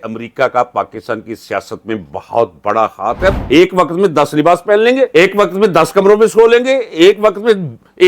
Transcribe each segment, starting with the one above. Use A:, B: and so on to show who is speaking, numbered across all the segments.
A: امریکہ کا پاکستان کی سیاست میں بہت بڑا ہاتھ ہے۔ ایک وقت میں 10 لباس پہن لیں گے، ایک وقت میں 10 کمروں میں سو لیں گے، ایک وقت میں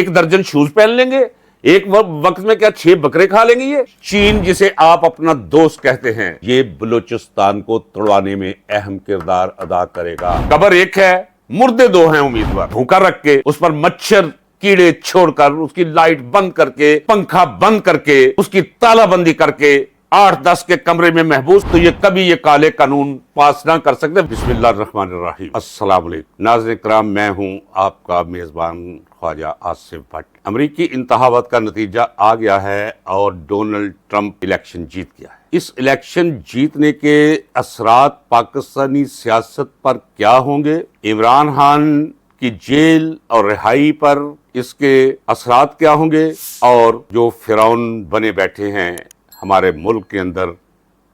A: 1 درجن شوز پہن لیں گے، ایک وقت میں کیا 6 بکرے کھا لیں گے۔ یہ چین جسے آپ اپنا دوست کہتے ہیں، یہ بلوچستان کو توڑوانے میں اہم کردار ادا کرے گا۔ قبر ایک ہے، مردے 2 ہیں امیدوار۔ بھوکا رکھ کے اس پر مچھر کیڑے چھوڑ کر، اس کی لائٹ بند کر کے، پنکھا بند کر کے، اس کی تالا بندی کر کے 8-10 کے کمرے میں محبوس، تو یہ کبھی یہ کالے قانون پاس نہ کر سکتے۔ بسم اللہ الرحمن الرحیم۔ السلام علیکم ناظرین کرام، میں ہوں آپ کا میزبان خواجہ آصف بٹ۔ امریکی انتخابات کا نتیجہ آ گیا ہے اور ڈونلڈ ٹرمپ الیکشن جیت گیا ہے۔ اس الیکشن جیتنے کے اثرات پاکستانی سیاست پر کیا ہوں گے؟ عمران خان کی جیل اور رہائی پر اس کے اثرات کیا ہوں گے؟ اور جو فرعون بنے بیٹھے ہیں ہمارے ملک کے اندر،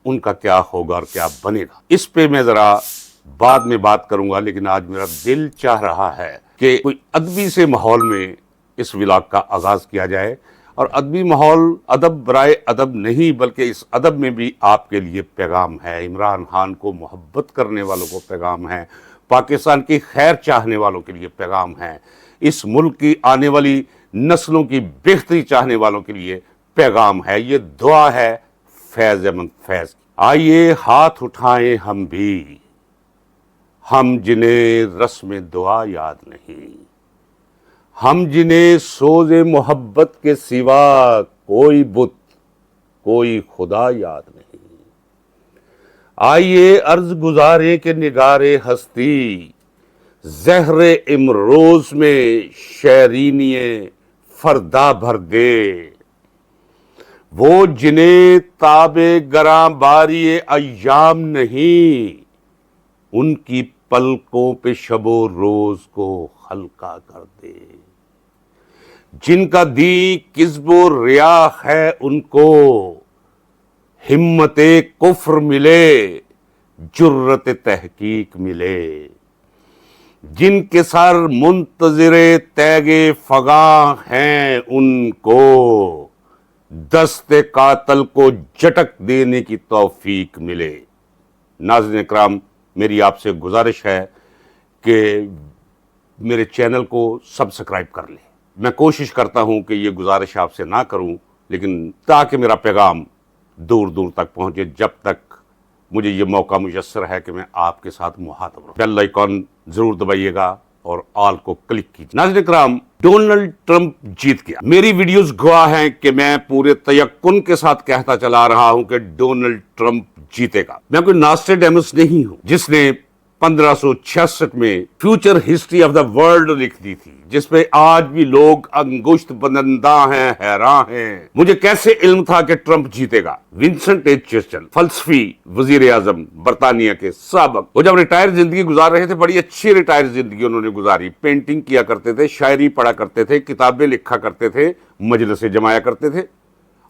A: ان کا کیا ہوگا اور کیا بنے گا؟ اس پہ میں ذرا بعد میں بات کروں گا، لیکن آج میرا دل چاہ رہا ہے کہ کوئی ادبی سے ماحول میں اس ولاگ کا آغاز کیا جائے۔ اور ادبی ماحول ادب برائے ادب نہیں، بلکہ اس ادب میں بھی آپ کے لیے پیغام ہے، عمران خان کو محبت کرنے والوں کو پیغام ہے، پاکستان کی خیر چاہنے والوں کے لیے پیغام ہے، اس ملک کی آنے والی نسلوں کی بہتری چاہنے والوں کے لیے پیغام ہے۔ یہ دعا ہے فیض احمد فیض کی۔ آئیے ہاتھ اٹھائیں ہم بھی، ہم جنہیں رسم دعا یاد نہیں، ہم جنہیں سوز محبت کے سوا کوئی بت، کوئی خدا یاد نہیں۔ آئیے عرض گزاریں کہ نگار ہستی، زہر امروز میں شیرینی فردا بھر دے، وہ جنہیں تاب گراں باری ایام نہیں، ان کی پلکوں پہ شب و روز کو ہلکا کر دے، جن کا دی کذب و ریا ہے ان کو ہمت کفر ملے، جرت تحقیق ملے، جن کے سر منتظر تیغ فغاں ہیں ان کو دست قاتل کو جھٹک دینے کی توفیق ملے۔ ناظرین اکرام، میری آپ سے گزارش ہے کہ میرے چینل کو سبسکرائب کر لیں۔ میں کوشش کرتا ہوں کہ یہ گزارش آپ سے نہ کروں، لیکن تاکہ میرا پیغام دور دور تک پہنچے، جب تک مجھے یہ موقع میسر ہے کہ میں آپ کے ساتھ مخاطب رہوں۔ بیل آئیکن ضرور دبائیے گا اور آل کو کلک کیجیے۔ ناظرین اکرام، ڈونلڈ ٹرمپ جیت گیا۔ میری ویڈیوز گواہ ہیں کہ میں پورے تیقن کے ساتھ کہتا چلا رہا ہوں کہ ڈونلڈ ٹرمپ جیتے گا۔ میں کوئی ناسٹریڈیمس نہیں ہوں جس نے 1566 میں future history of the world لکھ دی تھی، جس پہ آج بھی لوگ انگشت بنندہ ہیں، حیران ہیں۔ مجھے کیسے علم تھا کہ ٹرمپ جیتے گا؟ ونسنٹ چرچل، فلسفی وزیر اعظم برطانیہ کے سابق، وہ جب ریٹائر زندگی گزار رہے تھے، بڑی اچھی ریٹائر زندگی انہوں نے گزاری، پینٹنگ کیا کرتے تھے، شاعری پڑھا کرتے تھے، کتابیں لکھا کرتے تھے، مجلسیں جمایا کرتے تھے،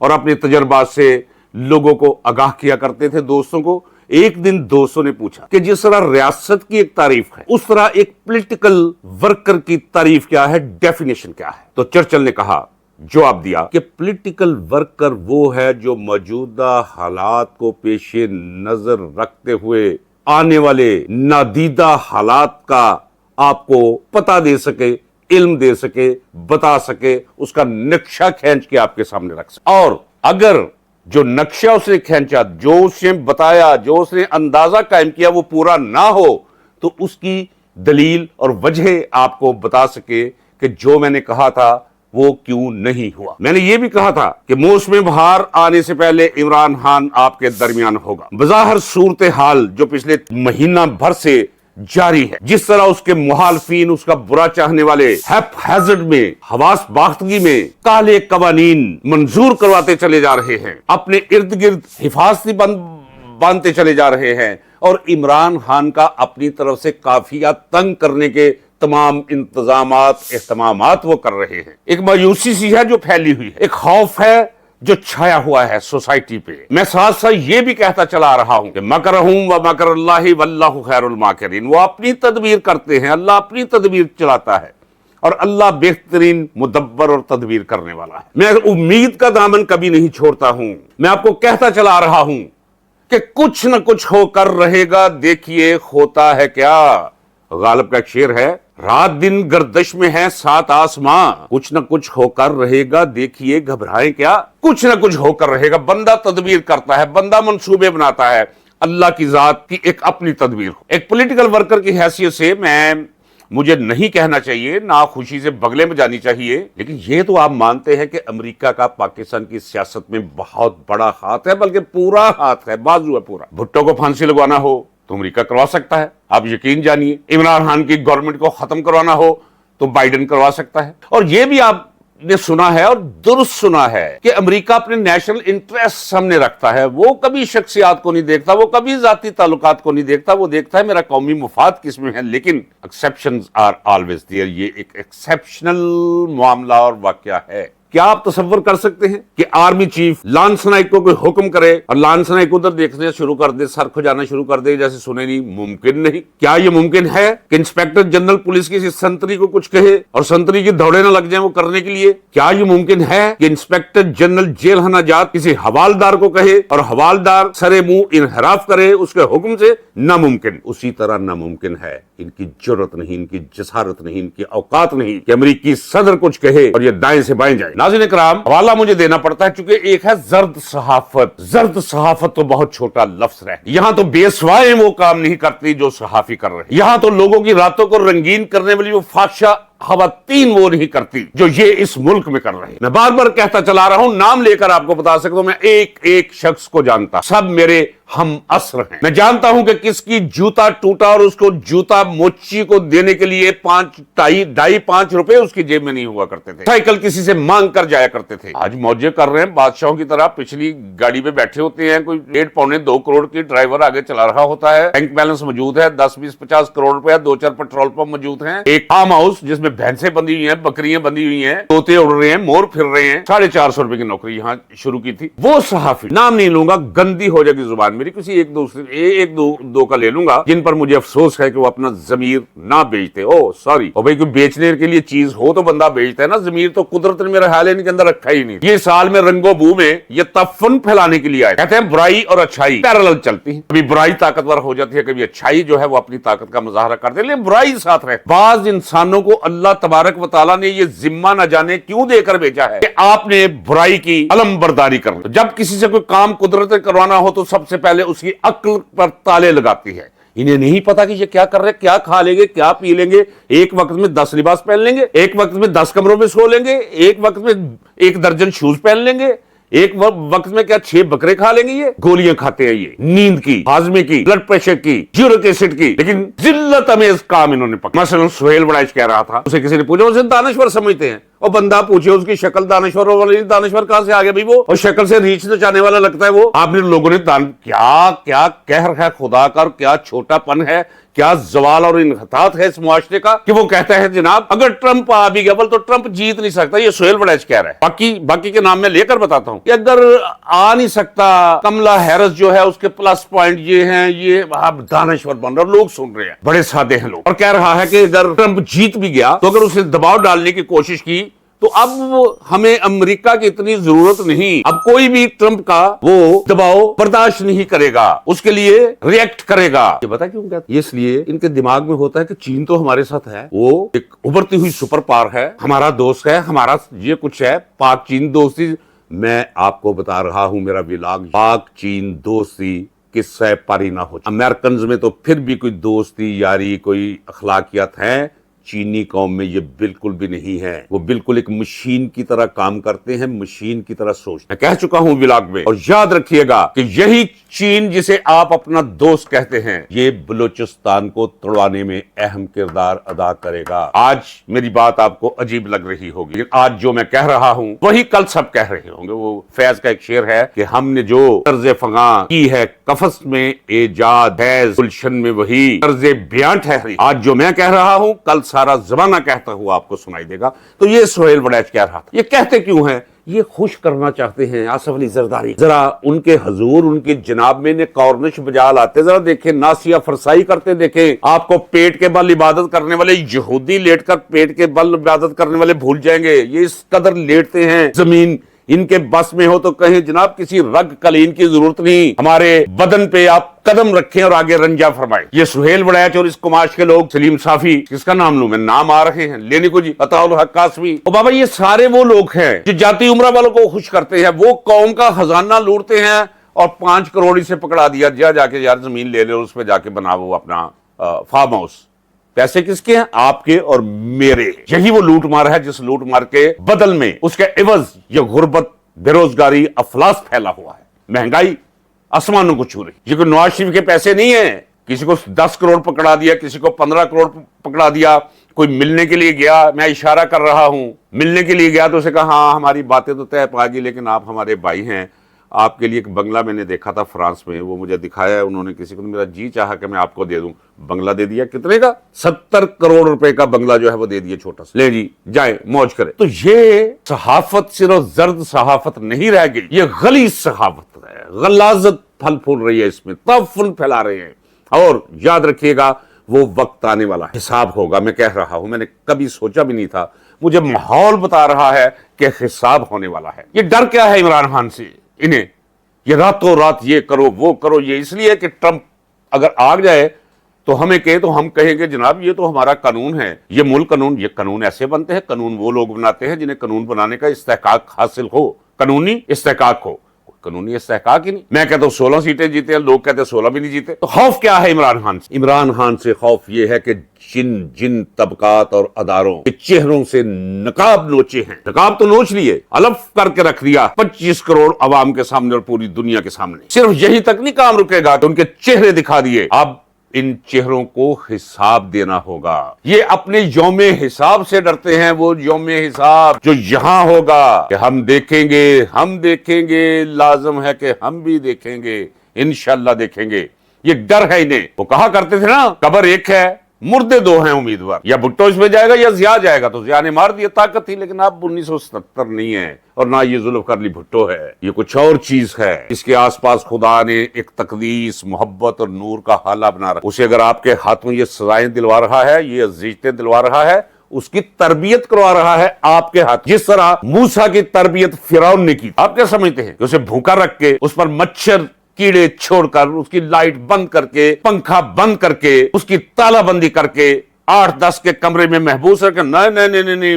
A: اور اپنے تجربات سے لوگوں کو آگاہ کیا کرتے تھے، دوستوں کو۔ ایک دن دوستوں نے پوچھا کہ جس طرح ریاست کی ایک تعریف ہے، اس طرح ایک پولیٹیکل ورکر کی تعریف کیا ہے، ڈیفینیشن کیا ہے؟ تو چرچل نے کہا، جواب دیا کہ پولیٹیکل ورکر وہ ہے جو موجودہ حالات کو پیش نظر رکھتے ہوئے آنے والے نادیدہ حالات کا آپ کو پتہ دے سکے، علم دے سکے، بتا سکے، اس کا نقشہ کھینچ کے آپ کے سامنے رکھ سکے، اور اگر جو نقشہ اس نے کھینچا، جو اس نے بتایا، جو اس نے اندازہ قائم کیا، وہ پورا نہ ہو تو اس کی دلیل اور وجہ آپ کو بتا سکے کہ جو میں نے کہا تھا وہ کیوں نہیں ہوا۔ میں نے یہ بھی کہا تھا کہ موسم بہار آنے سے پہلے عمران خان آپ کے درمیان ہوگا۔ بظاہر صورتحال جو پچھلے مہینہ بھر سے جاری ہے، جس طرح اس کے مخالفین، اس کا برا چاہنے والے ہیپ ہیزرڈ میں، حواس باختگی میں کالے قوانین منظور کرواتے چلے جا رہے ہیں، اپنے ارد گرد حفاظتی باندھتے چلے جا رہے ہیں، اور عمران خان کا اپنی طرف سے قافیہ تنگ کرنے کے تمام انتظامات، اہتمامات وہ کر رہے ہیں۔ ایک مایوسی سی ہے جو پھیلی ہوئی ہے، ایک خوف ہے جو چھایا ہوا ہے سوسائٹی پہ۔ میں ساتھ ساتھ یہ بھی کہتا چلا رہا ہوں کہ مکرہم و مکر اللہ واللہ خیر الماکرین۔ وہ اپنی تدبیر کرتے ہیں، اللہ اپنی تدبیر چلاتا ہے، اور اللہ بہترین مدبر اور تدبیر کرنے والا ہے۔ میں امید کا دامن کبھی نہیں چھوڑتا ہوں۔ میں آپ کو کہتا چلا رہا ہوں کہ کچھ نہ کچھ ہو کر رہے گا دیکھیے ہوتا ہے کیا. غالب کا ایک شعر ہے, رات دن گردش میں ہے سات آسماں, کچھ نہ کچھ ہو کر رہے گا دیکھیے گھبرائیں کیا. کچھ نہ کچھ ہو کر رہے گا, بندہ تدبیر کرتا ہے, بندہ منصوبے بناتا ہے, اللہ کی ذات کی ایک اپنی تدبیر ہو. ایک پولیٹیکل ورکر کی حیثیت سے مجھے نہیں کہنا چاہیے, نہ خوشی سے بغلے میں جانی چاہیے, لیکن یہ تو آپ مانتے ہیں کہ امریکہ کا پاکستان کی سیاست میں بہت بڑا ہاتھ ہے, بلکہ پورا ہاتھ ہے, بازو ہے پورا. بھٹو کو پھانسی لگوانا ہو تو امریکہ کروا سکتا ہے, آپ یقین جانیے. عمران خان کی گورنمنٹ کو ختم کروانا ہو تو بائیڈن کروا سکتا ہے. اور یہ بھی آپ نے سنا ہے اور درست سنا ہے کہ امریکہ اپنے نیشنل انٹریسٹ سامنے رکھتا ہے. وہ کبھی شخصیات کو نہیں دیکھتا, وہ کبھی ذاتی تعلقات کو نہیں دیکھتا, وہ دیکھتا ہے میرا قومی مفاد کس میں ہے. لیکن ایکسیپشنز آر آلویز دیئر, یہ ایک ایکسیپشنل معاملہ اور واقعہ ہے. کیا آپ تصور کر سکتے ہیں کہ آرمی چیف لانس نائک کو کوئی حکم کرے اور لانس نائک ادھر دیکھنے شروع کر دے, سر کھجانا شروع کر دے جیسے سنے نہیں؟ ممکن نہیں. کیا یہ ممکن ہے کہ انسپیکٹر جنرل پولیس کسی سنتری کو کچھ کہے اور سنتری کی دوڑے نہ لگ جائیں وہ کرنے کے لیے؟ کیا یہ ممکن ہے کہ انسپیکٹر جنرل جیل خانہ جات کسی حوالدار کو کہے اور حوالدار سرے منہ انحراف کرے اس کے حکم سے؟ ناممکن. اسی طرح ناممکن ہے, ان کی جرت نہیں, ان کی جسارت نہیں, ان کی اوقات نہیں کہ امریکی صدر کچھ کہے اور یہ دائیں سے بائیں جائے. ناظرین کرام, حوالہ مجھے دینا پڑتا ہے چونکہ ایک ہے زرد صحافت. زرد صحافت تو بہت چھوٹا لفظ ہے. یہاں تو بے سوائے وہ کام نہیں کرتی جو صحافی کر رہے ہیں. یہاں تو لوگوں کی راتوں کو رنگین کرنے والی وہ فحشہ خواتین وہ نہیں کرتی جو یہ اس ملک میں کر رہے ہیں. میں بار بار کہتا چلا رہا ہوں, نام لے کر آپ کو بتا سکتا ہوں, میں ایک ایک شخص کو جانتا, سب میرے ہم عصر ہیں. میں جانتا ہوں کہ کس کی جوتا ٹوٹا اور اس کو جوتا موچی کو دینے کے لیے 5 روپے اس کی جیب میں نہیں ہوا کرتے تھے. سائیکل کسی سے مانگ کر جایا کرتے تھے. آج موجے کر رہے ہیں بادشاہوں کی طرح, پچھلی گاڑی پہ بیٹھے ہوتے ہیں, کوئی 1.5-2 کروڑ کی ڈرائیور آگے چلا رہا ہوتا ہے, بینک بیلنس موجود ہے 10-20-50 کروڑ روپے, 2-4 پیٹرول پمپ موجود ہیں, ایک فارم ہاؤس جس میں بھینسیں بندی ہوئی ہیں, بکریاں بندی ہوئی ہیں, طوطے اڑ رہے ہیں, مور پھر رہے ہیں. 450 روپے کی نوکری یہاں شروع کی تھی. وہ صحافی, نام نہیں لوں گا, گندی ہو جائے گی زبان میری, کسی ایک دو کا لے لوں گا جن پر مجھے افسوس ہے کہ وہ اپنا ضمیر نہ بیچتے. سوری, اور بھائی کوئی بیچنے کے لیے چیز ہو تو بندہ بیچتا ہے نا, ضمیر تو قدرت نے میرا حال ان کے اندر رکھا ہی نہیں. یہ سال میں رنگ و بو میں یہ تفن پھیلانے کے لیے آئے. کہتے ہیں برائی اور اچھائی پیرالل چلتی ہیں, کبھی برائی طاقتور ہو جاتی ہے, کبھی اچھائی جو ہے وہ اپنی طاقت کا مظاہرہ کرتے ہیں, لیکن برائی ساتھ رہے. بعض انسانوں کو اللہ تبارک و تعالیٰ نے یہ ذمہ نہ جانے کیوں دے کر بھیجا ہے کہ آپ نے برائی کی علم برداری کرنا. جب کسی سے کوئی کام قدرت کروانا ہو تو سب سے پہلے اس کی عقل پر تالے لگاتی ہے. انہیں نہیں پتا کہ یہ کیا کر رہے, کیا کھا لیں گے, کیا پی لیں گے, ایک وقت میں 10 لباس پہن لیں گے, ایک وقت میں 10 کمروں میں سو لیں گے, ایک وقت میں 1 درجن شوز پہن لیں گے, ایک وقت میں کیا 6 بکرے کھا لیں گے. یہ گولیاں کھاتے ہیں, یہ نیند کی, ہاضمے کی, بلڈ پریشر کی, یورک ایسڈ کی, لیکن ذلت امیز کام انہوں نے پکڑا. مثلا سہیل بڑائچ کہہ رہا تھا, اسے کسی نے پوچھا, اسے دانشور سمجھتے ہیں, اور بندہ پوچھے اس کی شکل دانشور والی, دانشور کہاں سے آ گیا بھائی وہ, اور شکل سے ریچھ نچانے والا لگتا ہے وہ. آپ نے لوگوں نے کیا کیا قہر ہے خدا کا, اور کیا چھوٹا پن ہے, کیا زوال اور انحطاط ہے اس معاشرے کا کہ وہ کہتا ہے جناب اگر ٹرمپ آ بھی گیا تو ٹرمپ جیت نہیں سکتا. یہ سہیل بڑائچ کہہ رہا ہے. باقی کے نام میں لے کر بتاتا ہوں کہ اگر آ نہیں سکتا, کملا ہیرس جو ہے اس کے پلس پوائنٹ یہ ہیں, یہ دانشور بن رہا, لوگ سن رہے ہیں, بڑے سادے ہیں لوگ, اور کہہ رہا ہے کہ اگر ٹرمپ جیت بھی گیا تو اگر اسے دباؤ ڈالنے کی کوشش کی تو اب ہمیں امریکہ کی اتنی ضرورت نہیں, اب کوئی بھی ٹرمپ کا وہ دباؤ برداشت نہیں کرے گا, اس کے لیے ریئیکٹ کرے گا. یہ بتا کیوں کہتے ہیں؟ اس لیے ان کے دماغ میں ہوتا ہے کہ چین تو ہمارے ساتھ ہے, وہ ایک ابھرتی ہوئی سپر پاور ہے, ہمارا دوست ہے, ہمارا یہ کچھ ہے. پاک چین دوستی, میں آپ کو بتا رہا ہوں, میرا ولاگ پاک چین دوستی قصہ پاری نہ ہو. امریکنز میں تو پھر بھی کوئی دوستی یاری کوئی اخلاقیات ہیں, چینی قوم میں یہ بالکل بھی نہیں ہے. وہ بالکل ایک مشین کی طرح کام کرتے ہیں, مشین کی طرح سوچتے ہیں. کہہ چکا ہوں ولاگ میں, اور یاد رکھیے گا کہ یہی چین جسے آپ اپنا دوست کہتے ہیں یہ بلوچستان کو توڑوانے میں اہم کردار ادا کرے گا. آج میری بات آپ کو عجیب لگ رہی ہوگی, آج جو میں کہہ رہا ہوں وہی کل سب کہہ رہے ہوں گے. وہ فیض کا ایک شعر ہے کہ ہم نے جو طرز فغاں کی ہے قفس میں ایجاد ہے, گلشن میں وہی طرز بیان ٹھہری. آج جو میں کہہ رہا ہوں کل سارا زمانہ کہتا ہوا آپ کو سنائی دے گا. تو یہ سہیل بڑائچ کہہ رہا تھا. یہ کہتے کیوں ہیں؟ یہ خوش کرنا چاہتے ہیں آصف علی زرداری. ذرا ان کے حضور, ان کی جناب میں نے کورنش بجا لاتے, ذرا دیکھیں ناسیہ فرسائی کرتے دیکھیں. آپ کو پیٹ کے بل عبادت کرنے والے یہودی لیٹ کر پیٹ کے بل عبادت کرنے والے بھول جائیں گے. یہ اس قدر لیٹتے ہیں زمین ان کے بس میں ہو تو کہیں جناب کسی رگ قلین کی ضرورت نہیں، ہمارے بدن پہ آپ قدم رکھیں اور آگے رنجا فرمائیں۔ یہ سہیل وڑیچ اور اس کماش کے لوگ، سلیم صافی، کس کا نام لوں میں، نام آ رہے ہیں، لینے کو جی، عطا الحق قاسمی، اور بابا یہ سارے وہ لوگ ہیں جو جاتی عمرہ والوں کو خوش کرتے ہیں، وہ قوم کا خزانہ لوٹتے ہیں اور 5 کروڑ سے پکڑا دیا، جا کے یار زمین لے لے اور اس پہ جا کے بنا وہ اپنا فارم ہاؤس۔ پیسے کس کے ہیں؟ آپ کے اور میرے۔ یہی وہ لوٹ مار ہے جس لوٹ مار کے بدل میں اس کے عوض یہ غربت، بے روزگاری، افلاس پھیلا ہوا ہے، مہنگائی آسمانوں کو چھو رہی۔ یہ کوئی نواز شریف کے پیسے نہیں ہیں، کسی کو 10 کروڑ پکڑا دیا، کسی کو 15 کروڑ پکڑا دیا، کوئی ملنے کے لیے گیا، میں اشارہ کر رہا ہوں، ملنے کے لیے گیا تو اسے کہا ہاں ہماری باتیں تو طے پا گئی لیکن آپ ہمارے بھائی ہیں، آپ کے لیے ایک بنگلہ میں نے دیکھا تھا فرانس میں، وہ مجھے دکھایا ہے انہوں نے کسی کو، میرا جی چاہا کہ میں آپ کو دے دوں، بنگلہ دے دیا، کتنے کا؟ 70 کروڑ روپے کا بنگلہ جو ہے وہ دے دیا چھوٹا سا، لے جی جائیں موج کریں۔ تو یہ صحافت صرف زرد صحافت نہیں رہ گئی، یہ غلیظ صحافت ہے، غلاظت پھل پھول رہی ہے، اس میں تفل پھیلا رہے ہیں، اور یاد رکھیے گا وہ وقت آنے والا ہے، حساب ہوگا، میں کہہ رہا ہوں، میں نے کبھی سوچا بھی نہیں تھا، مجھے ماحول بتا رہا ہے کہ حساب ہونے والا ہے۔ یہ ڈر کیا ہے عمران خان سے؟ انہیں یہ راتوں رات یہ کرو وہ کرو، یہ اس لیے کہ ٹرمپ اگر آگ جائے تو ہمیں کہے تو ہم کہیں گے جناب یہ تو ہمارا قانون ہے، یہ ملک قانون، یہ قانون ایسے بنتے ہیں، قانون وہ لوگ بناتے ہیں جنہیں قانون بنانے کا استحقاق حاصل ہو، قانونی استحقاق ہو، قانونی استحقاق ہی نہیں۔ میں کہتا ہوں 16 سیٹیں جیتے ہیں، لوگ کہتے ہیں 16 بھی نہیں جیتے۔ تو خوف کیا ہے عمران خان سے؟ عمران خان سے خوف یہ ہے کہ جن طبقات اور اداروں کے چہروں سے نقاب نوچے ہیں، نقاب تو نوچ لیے، الف کر کے رکھ دیا 25 کروڑ عوام کے سامنے اور پوری دنیا کے سامنے، صرف یہی تک نہیں کام رکے گا کہ ان کے چہرے دکھا دیے، اب ان چہروں کو حساب دینا ہوگا۔ یہ اپنے یوم حساب سے ڈرتے ہیں، وہ یوم حساب جو یہاں ہوگا کہ ہم دیکھیں گے، لازم ہے کہ ہم بھی دیکھیں گے، انشاءاللہ دیکھیں گے، یہ ڈر ہے انہیں۔ وہ کہا کرتے تھے نا قبر ایک ہے مردے 2 ہیں امیدوار، یا بھٹو اس میں جائے گا یا ضیاء جائے گا، تو ضیاء نے مار دیا، طاقت تھی، لیکن اب 1977 نہیں ہے، اور نہ یہ ذوالفقار علی بھٹو ہے، یہ کچھ اور چیز ہے۔ اس کے آس پاس خدا نے ایک تقدیس، محبت اور نور کا حالہ بنا رکھا، اسے اگر آپ کے ہاتھوں یہ سزائیں دلوا رہا ہے، یہ عزیزتیں دلوا رہا ہے، اس کی تربیت کروا رہا ہے آپ کے ہاتھ، جس طرح موسیٰ کی تربیت فرعون نے کی۔ آپ کیا سمجھتے ہیں کہ اسے بھوکا رکھ کے، اس پر مچھر کیڑے چھوڑ کر، اس کی لائٹ بند کر کے، پنکھا بند کر کے، اس کی تالا بندی کر کے 8-10 کے کمرے میں محبوس رکھ کے، نہیں،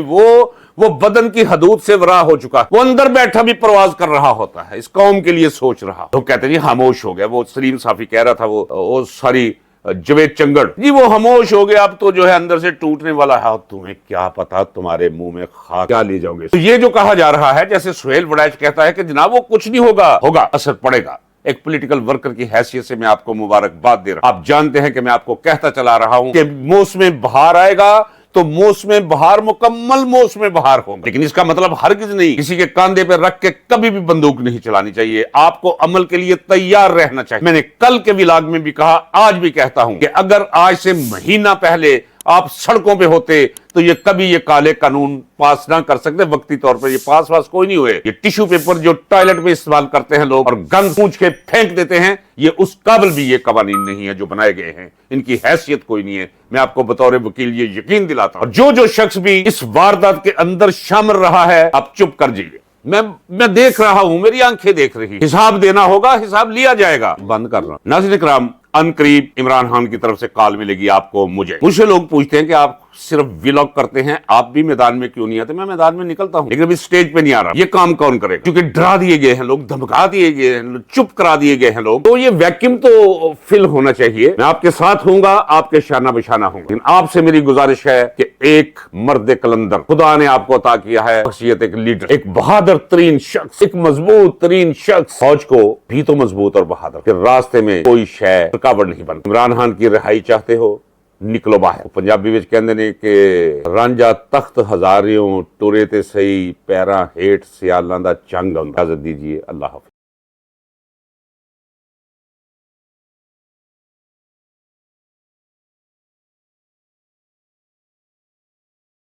A: وہ بدن کی حدود سے ورا ہو چکا، وہ اندر بیٹھا بھی پرواز کر رہا ہوتا ہے، اس قوم کے لیے سوچ رہا۔ تو کہتے ہیں جی خاموش ہو گیا، وہ سلیم صافی کہہ رہا تھا، وہ ساری جوید چنگڑ جی وہ خاموش ہو گیا، اب تو جو ہے اندر سے ٹوٹنے والا ہے، تمہیں کیا پتا تمہارے منہ میں خاک کیا لے جاؤ گے۔ تو یہ جو کہا جا رہا ہے، جیسے سہیل وڑیچ کہتا ہے کہ جناب وہ کچھ نہیں ہوگا، اثر پڑے گا۔ ایک پولیٹیکل ورکر کی حیثیت سے میں آپ کو مبارکباد دے رہا ہوں۔ آپ جانتے ہیں کہ میں آپ کو کہتا چلا رہا ہوں کہ موسم بہار آئے گا تو موسم بہار مکمل موسم بہار ہوگا، لیکن اس کا مطلب ہرگز نہیں کسی کے کاندھے پہ رکھ کے کبھی بھی بندوق نہیں چلانی چاہیے، آپ کو عمل کے لیے تیار رہنا چاہیے۔ میں نے کل کے ولاگ میں بھی کہا، آج بھی کہتا ہوں کہ اگر آج سے مہینہ پہلے آپ سڑکوں پہ ہوتے تو یہ کبھی یہ کالے قانون پاس نہ کر سکتے، وقتی طور پر یہ پاس کوئی نہیں ہوئے۔ یہ ٹیشو پیپر جو ٹوائلٹ میں استعمال کرتے ہیں لوگ اور گند پونچھ کے پھینک دیتے ہیں، یہ اس قابل بھی یہ قوانین نہیں ہے جو بنائے گئے ہیں، ان کی حیثیت کوئی نہیں ہے، میں آپ کو بطور وکیل یہ یقین دلاتا ہوں۔ اور جو شخص بھی اس واردات کے اندر شامل رہا ہے، آپ چپ کر جائیے، میں دیکھ رہا ہوں، میری آنکھیں دیکھ رہی، حساب دینا ہوگا، حساب لیا جائے گا۔ بند کر رہا ہوں۔ ناظرین کرام، ان قریب عمران خان کی طرف سے کال ملے گی آپ کو، مجھ سے لوگ پوچھتے ہیں کہ آپ صرف ولاگ کرتے ہیں، آپ بھی میدان میں کیوں نہیں آتے؟ میں میدان میں نکلتا ہوں لیکن ابھی سٹیج پہ نہیں آ رہا۔ یہ کام کون کرے گا؟ کیونکہ ڈرا دیے گئے ہیں لوگ، دھمکا دیے گئے ہیں، چپ کرا دیے گئے ہیں لوگ، تو یہ ویکیوم تو فل ہونا چاہیے۔ میں آپ کے ساتھ ہوں گا، آپ کے شانہ بشانہ ہوں گا، لیکن آپ سے میری گزارش ہے کہ ایک مرد کلندر خدا نے آپ کو عطا کیا ہے، شخصیت ایک لیڈر، ایک بہادر ترین شخص، ایک مضبوط ترین شخص، فوج کو بھی تو مضبوط اور بہادر، کہ راستے میں کوئی شے رکاوٹ نہیں بن۔ عمران خان کی رہائی چاہتے ہو، نکلو باہر۔ پنجابی وچ کہندے نے کہ رانجا تخت ہزاریوں ٹرے تے سہی پیراں ہیٹ سیالاں دا چنگ ہوندا۔ اجازت دیجیے، اللہ حافظ۔